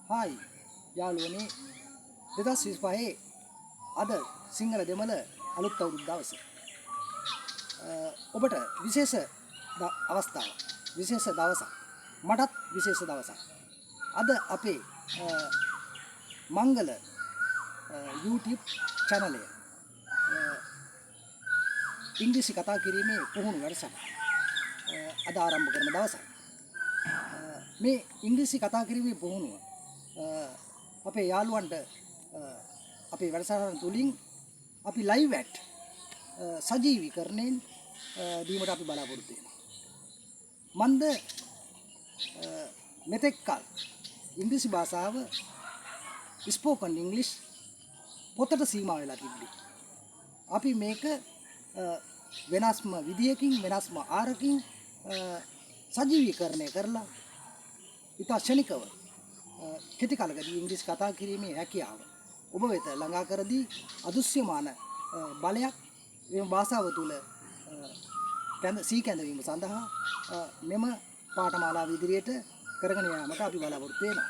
Hi යාළුවනේ 2025 අද සිංහල දෙමළ අලුත් අවුරුදු දවස. ඔබට විශේෂ අවස්ථාවක්, විශේෂ දවසක්. මටත් විශේෂ දවසක්. අද අපේ මංගල YouTube channel එක ඉංග්‍රීසි කතා කිරීමේ පුහුණු වැඩසටහන අද ආරම්භ කරන දවසයි. මේ ඉංග්‍රීසි කතා කිරීමේ පුහුණුව අපේ යාළුවන්ට අපේ වැඩසටහන තුලින් අපි ලයිව් ඇට් සජීවීකරණයෙන් දීමට අපි බලාපොරොත්තු වෙනවා. මන්ද මෙතෙක් කල ඉංග්‍රීසි භාෂාව ස්පෝකන් ඉංග්ලිෂ් පොතට සීමා වෙලා තිබ්බේ. අපි මේක වෙනස්ම විදියකින් වෙනස්ම ආරකින් සජීවීකරණය කරලා ඉතා ක්ෂණිකව කෙටි කලකදී ඉංග්‍රීසි කතා කිරීමේ හැකියාව ඔබ වෙත ළඟා කර දී අදෘශ්‍යමාන බලයක් මේ භාෂාව තුළ සීකැඳවීම සඳහා මෙම පාඨමාලාව ඉදිරියට කරගෙන යාමට අපි බලාපොරොත්තු වෙනවා.